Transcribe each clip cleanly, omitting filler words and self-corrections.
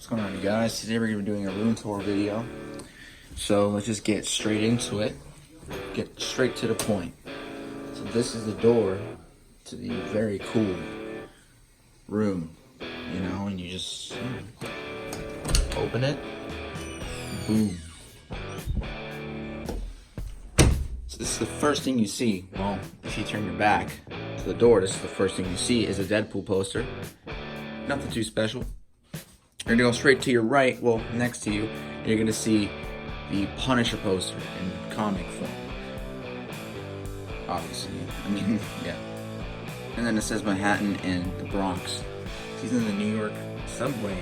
What's going on, you guys? Today we're going to be doing a room tour video. So let's just get straight into it. Get straight to the point. So this is the door to the very cool room, you know, and you just open it. Boom. So this is the first thing you see. Well, if you turn your back to the door, this is the first thing you see is a Deadpool poster. Nothing too special. You're gonna go straight to your right, well, next to you, and you're gonna see the Punisher poster in comic form. Obviously, I mean, yeah. And then it says Manhattan and the Bronx. He's in the New York subway.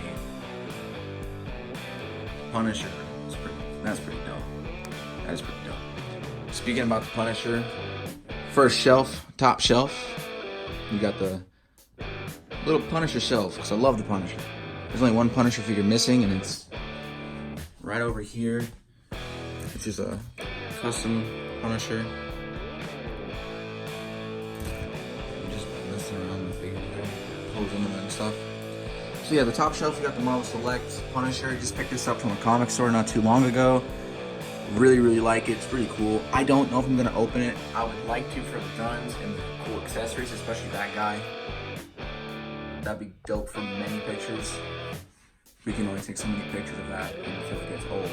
Punisher. That's pretty dope. That is pretty dope. Speaking about the Punisher, first shelf, top shelf, you got the little Punisher shelf, because I love the Punisher. There's only one Punisher figure missing, and it's right over here, which is a custom Punisher. I'm just messing around with the figure, posing them and stuff. So yeah, the top shelf, you got the Marvel Select Punisher. I just picked this up from a comic store not too long ago. Really like it. It's pretty cool. I don't know if I'm gonna open it. I would like to for the guns and the cool accessories, especially that guy. That'd be dope for many pictures. We can only take so many pictures of that until it gets old.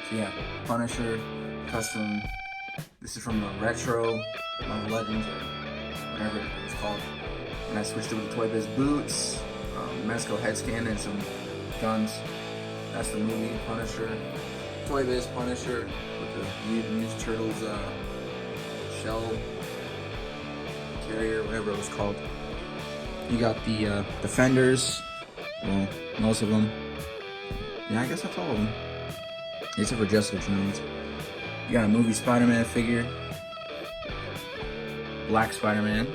So yeah, Punisher, custom. This is from the Retro Marvel Legends or whatever it was called. And I switched it with the Toy Biz boots, Mezco head scan, and some guns. That's the movie Punisher. Toy Biz Punisher with the Mutant Ninja Turtles shell carrier, whatever it was called. You got the Defenders, well, most of them. Yeah, I guess that's all of them. Except for Jessica Jones. You got a movie Spider-Man figure. Black Spider-Man.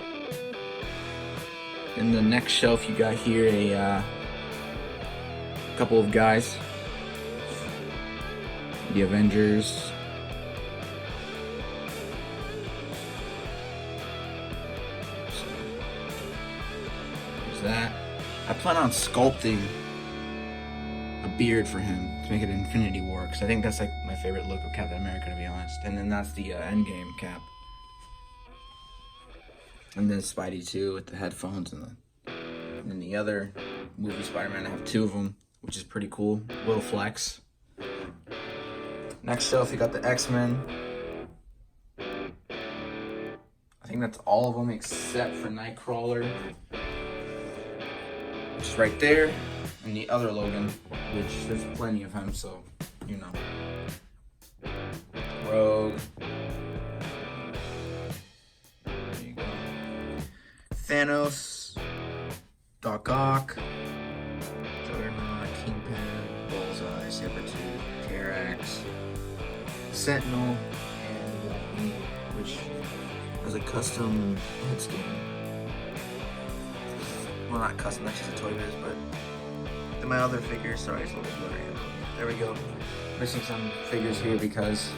In the next shelf, you got here a couple of guys. The Avengers. That. I plan on sculpting a beard for him to make it Infinity War, because I think that's like my favorite look of Captain America, to be honest. And then that's the Endgame cap. And then Spidey too with the headphones and then the other movie Spider-Man. I have two of them, which is pretty cool. Little flex. Next shelf, you got the X-Men. I think that's all of them except for Nightcrawler. Just right there, and the other Logan, which there's plenty of him, so you know. Rogue. There you go. Thanos. Doc Ock. Juggernaut. Kingpin. Bullseye. Sabretooth. Terrax. Sentinel. And which has a custom head scan. Well, not custom, that's just a Toy Biz, but then my other figures, sorry, it's a little blurry. There we go. Missing some figures here because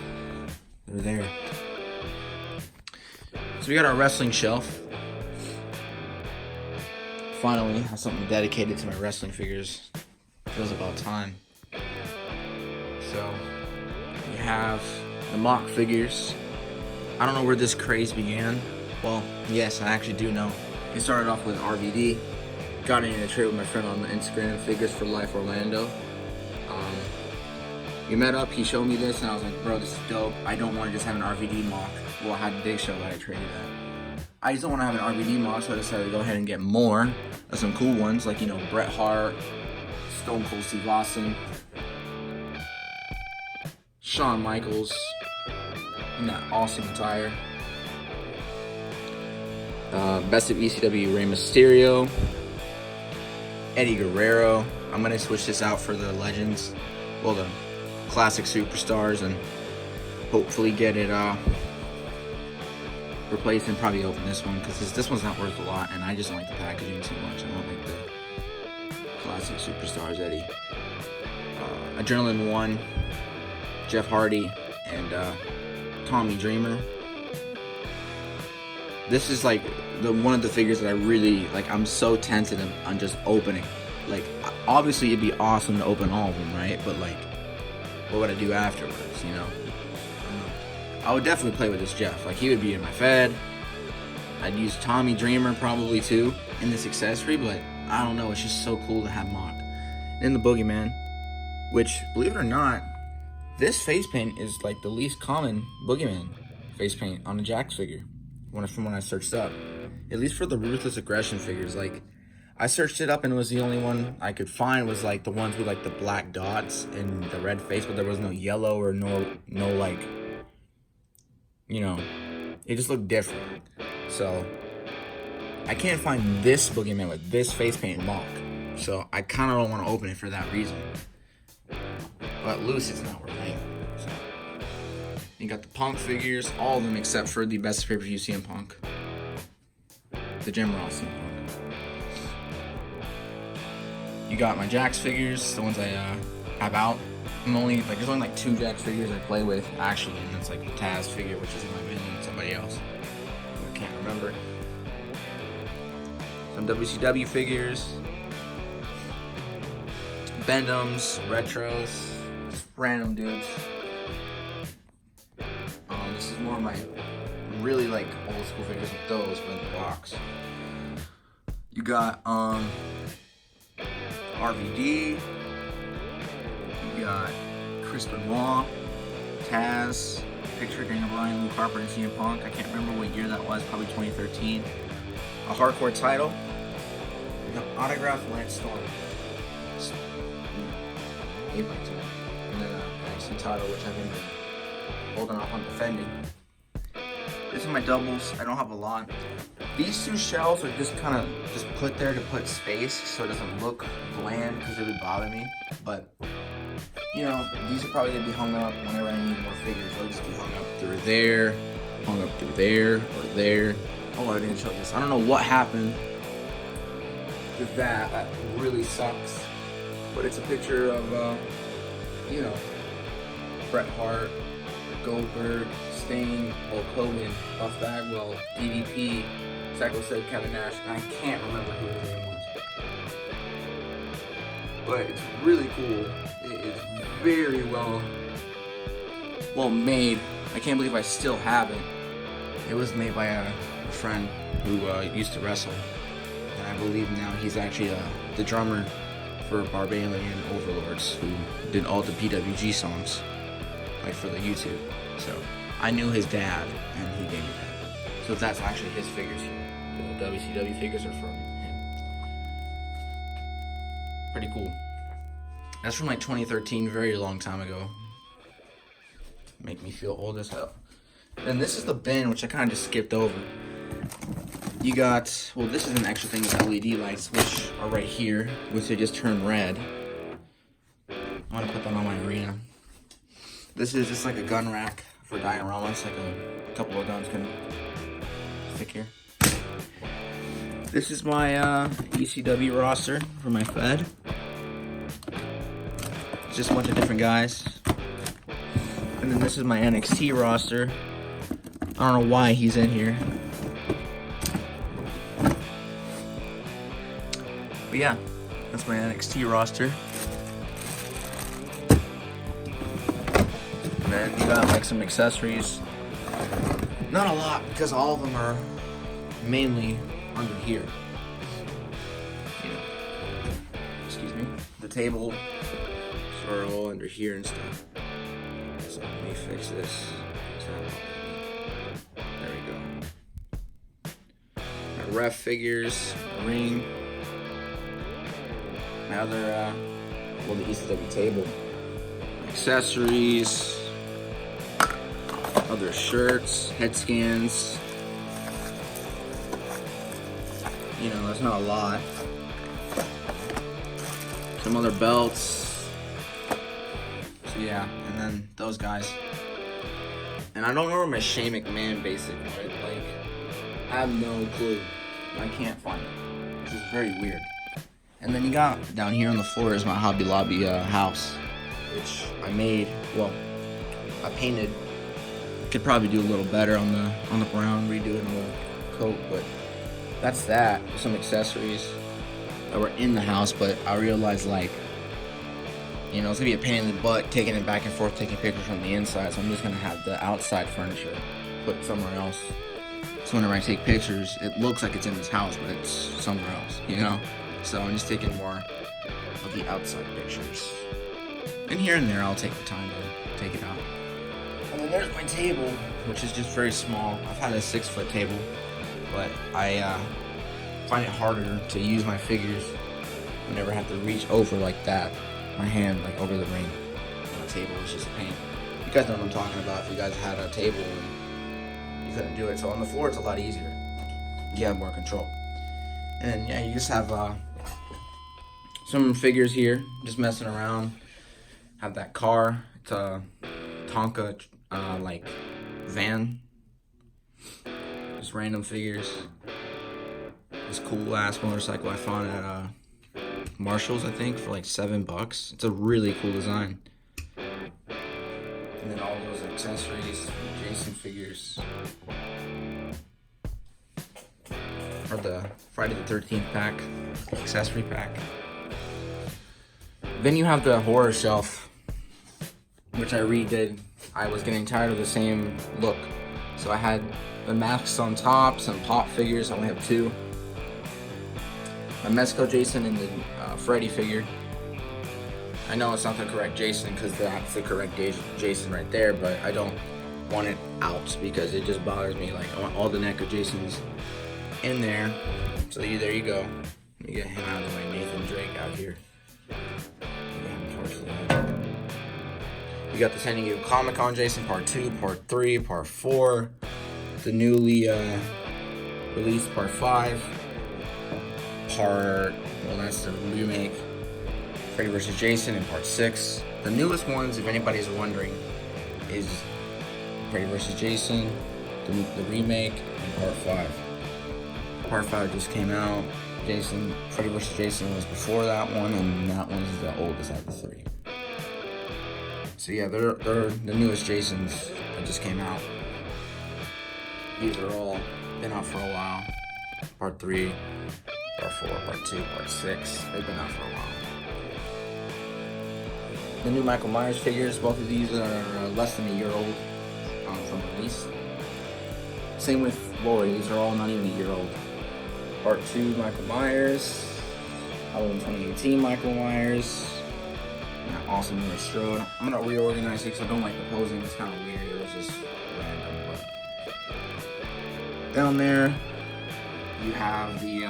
they're there. So we got our wrestling shelf. Finally, have something dedicated to my wrestling figures. Feels about time. So we have the mock figures. I don't know where this craze began. Well, yes, I actually do know. It started off with RVD. Got in a trade with my friend on the Instagram, Figures for Life Orlando. We met up, he showed me this, and I was like, bro, this is dope. I don't want to just have an RVD mock. Well, I had Big Show that I traded at. I just don't want to have an RVD mock, so I decided to go ahead and get more of some cool ones, like, you know, Bret Hart, Stone Cold Steve Austin, Shawn Michaels, in that awesome attire. Best of ECW Rey Mysterio, Eddie Guerrero. I'm gonna switch this out for the Legends, well, the classic superstars, and hopefully get it replaced and probably open this one, because this one's not worth a lot, and I just don't like the packaging too much. I don't like the classic superstars, Eddie. Adrenaline One, Jeff Hardy, and Tommy Dreamer. This is like one of the figures that I really like. I'm so tentative on just opening. Like, obviously it'd be awesome to open all of them, right? But like, what would I do afterwards, you know? I would definitely play with this Jeff. Like, he would be in my Fed. I'd use Tommy Dreamer probably too in this accessory, but I don't know, it's just so cool to have Mock. And the Boogeyman, which, believe it or not, this face paint is like the least common Boogeyman face paint on a Jakks figure from when I searched up. At least for the Ruthless Aggression figures. Like, I searched it up and it was the only one I could find was like the ones with like the black dots and the red face, but there was no yellow or no like, you know, it just looked different. So I can't find this Boogeyman with this face paint Mock. So I kind of don't want to open it for that reason. But loose, it's not worth it. So you got the Punk figures, all of them except for the best pay-per-view CM Punk, the Jim Ross CM Punk. You got my Jakks figures, the ones I have out. There's only like 2 Jakks figures I play with actually, and it's like the Taz figure, which is in my bin, and somebody else. I can't remember. Some WCW figures, Bendums, retros, just random dudes. This is more of my really like old school figures with those, but in the box. You got RVD. You got Chris Benoit, Taz, picture of Daniel Bryan, Luke Harper, and CM Punk. I can't remember what year that was, probably 2013. A hardcore title. You got autographed Lance Storm. 8x2. And then an NXT title, which I've been holding off on defending. This is my doubles. I don't have a lot. These 2 shelves are just kind of just put there to put space so it doesn't look bland because it would bother me. But, you know, these are probably going to be hung up whenever I need more figures. They'll just be hung up through there, hung up through there, or there. Oh, I didn't show this. I don't know what happened with that. That really sucks. But it's a picture of, you know, Bret Hart, Goldberg, Sting, Hulk Hogan, Buff Bagwell, DDP, Psycho Sid, Kevin Nash, and I can't remember who his name was. But it's really cool. It is very well made. I can't believe I still have it. It was made by a friend who used to wrestle, and I believe now he's actually the drummer for Barbarian Overlords, who did all the PWG songs, like for the YouTube. So I knew his dad, and he gave me that. So that's actually his figures here. The WCW figures are from him. Pretty cool. That's from like 2013, very long time ago. Make me feel old as hell. And this is the bin, which I kind of just skipped over. You got, well, this is an extra thing with LED lights, which are right here, which they just turn red. I want to put that on my arena. This is just like a gun rack for dioramas, like a couple of guns can stick here. This is my ECW roster for my Fed. It's just a bunch of different guys. And then this is my NXT roster. I don't know why he's in here. But yeah, that's my NXT roster. And then you got like some accessories. Not a lot, because all of them are mainly under here. You know, excuse me. The table are all under here and stuff. So let me fix this. There we go. My ref figures, ring. My other, the ECW table. Accessories. Other shirts, head scans. You know, that's not a lot. Some other belts. So yeah, and then those guys. And I don't remember my Shane McMahon basic, right? Like, I have no clue. I can't find it, which is very weird. And then you got down here on the floor is my Hobby Lobby house, which I made. Well, I painted. Could probably do a little better on the brown, redoing the coat, but that's that. Some accessories, that were in the house, but I realized, like, you know, it's gonna be a pain in the butt taking it back and forth, taking pictures from the inside, so I'm just gonna have the outside furniture put somewhere else. So whenever I take pictures, it looks like it's in this house, but it's somewhere else, you know? So I'm just taking more of the outside pictures. And here and there, I'll take the time to take it out. And then there's my table, which is just very small. I've had a 6-foot table, but I find it harder to use my figures whenever I have to reach over like that. My hand, like, over the ring on a table is just a pain. You guys know what I'm talking about if you guys had a table and you couldn't do it. So on the floor, it's a lot easier. You have more control. And yeah, you just have some figures here, just messing around. Have that car. It's a Tonka like van. Just random figures. This cool ass motorcycle I found at Marshall's, I think, for like $7. It's a really cool design. And then all those accessories, Jason figures. Or the Friday the 13th pack, accessory pack. Then you have the horror shelf, which I redid. I was getting tired of the same look. So I had the masks on top, some pop figures, I only have 2. A Mezco Jason and the Freddy figure. I know it's not the correct Jason because that's the correct Jason right there, but I don't want it out because it just bothers me. Like, I want all the NECA Jasons in there. So there you go. Let me get him out of the way. Nathan Drake out here. We got the San Diego Comic-Con Jason Part 2, Part 3, Part 4. The newly released Part 5. Well, that's the remake, Freddy vs. Jason in Part 6. The newest ones, if anybody's wondering, is Freddy vs. Jason, the remake, and Part 5. Part 5 just came out. Freddy vs. Jason was before that one, and that one's the oldest out of the 3. So yeah, they're the newest Jasons that just came out. These are all been out for a while. Part 3. Part 4, Part 2, Part 6. They've been out for a while. The new Michael Myers figures, both of these are less than a year old from release. Same with Laurie, these are all not even a year old. Part 2, Michael Myers. Halloween 2018, Michael Myers. And awesome Laurie Strode. I'm going to reorganize it because I don't like the posing. It's kind of weird. It was just random. But down there, you have the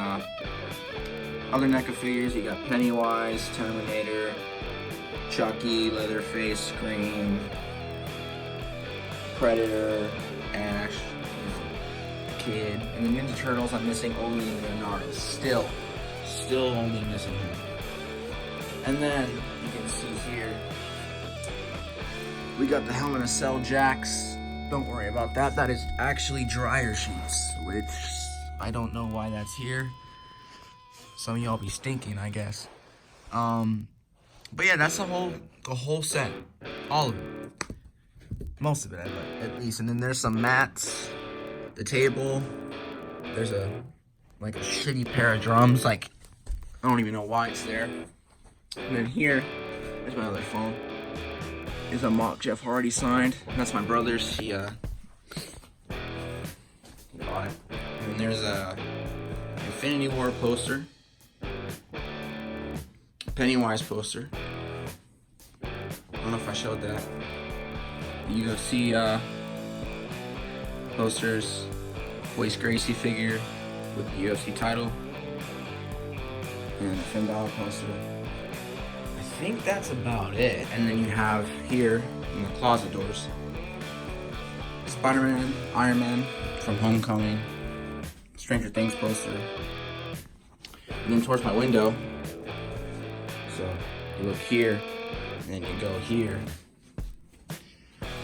other NECA figures. You got Pennywise, Terminator, Chucky, Leatherface, Scream, Predator, Ash, Kid, and the Ninja Turtles. I'm missing only Leonardo. Still only missing him. And then you can see here, we got the Hell in a Cell Jacks. Don't worry about that. That is actually dryer sheets, which I don't know why that's here. Some of y'all be stinking, I guess. But yeah, that's the whole set. All of it. Most of it, at least. And then there's some mats. The table. There's a shitty pair of drums. Like, I don't even know why it's there. And then here, there's my other phone. Is a mock Jeff Hardy signed. That's my brother's. He got it. And there's a Infinity War poster. Pennywise poster. I don't know if I showed that. UFC posters. Royce Gracie figure with the UFC title. And a Finn Balor poster. I think that's about it. And then you have here in the closet doors Spider-Man, Iron Man from Homecoming, Stranger Things poster. And then towards my window, so you look here, and then you go here,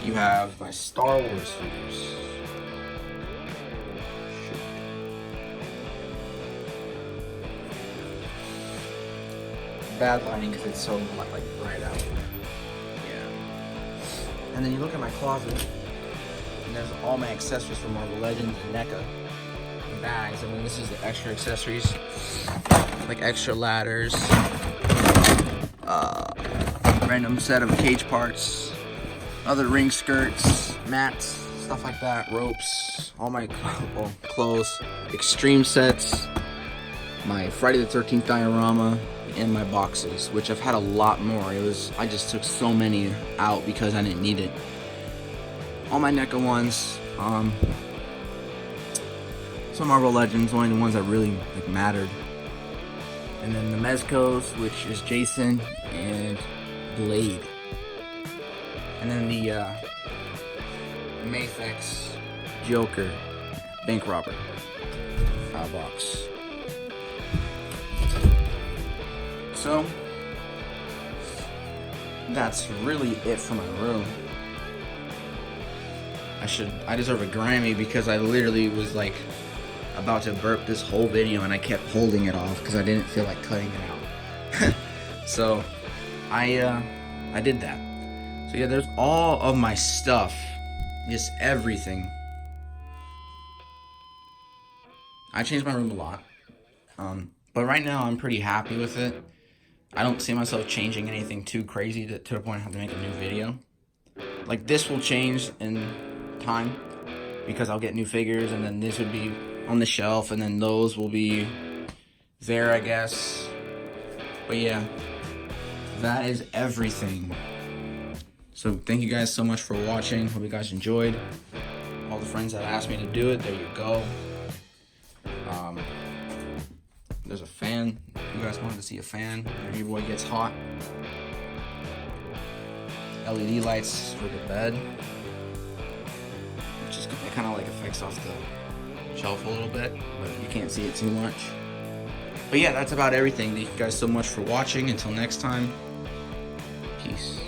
you have my Star Wars figures. Bad lighting because it's so bright out. Yeah. And then you look at my closet, and there's all my accessories from Marvel Legends and NECA. bags. I mean, this is the extra accessories, like extra ladders, random set of cage parts, other ring skirts, mats, stuff like that, ropes, all my clothes, extreme sets, my Friday the 13th diorama, and my boxes, which I've had a lot more. I just took so many out because I didn't need it. All my NECA ones, some Marvel Legends, only the ones that really like mattered. And then the Mezcos, which is Jason and Blade. And then the Mafex Joker Bank Robber box. So that's really it for my room. I deserve a Grammy because I literally was like about to burp this whole video and I kept holding it off because I didn't feel like cutting it out. So I did that. So yeah, there's all of my stuff, just everything. I changed my room a lot, but right now I'm pretty happy with it. I don't see myself changing anything too crazy to the point I have to make a new video. Like this will change in time because I'll get new figures, and then this would be on the shelf, and then those will be there, I guess. But yeah, that is everything. So thank you guys so much for watching. Hope you guys enjoyed. All the friends that asked me to do it, there you go. There's a fan. You guys wanted to see a fan when your boy gets hot. LED lights for the bed, which is kind of like affects off the shelf a little bit, but you can't see it too much. But yeah, that's about everything. Thank you guys so much for watching. Until next time, peace.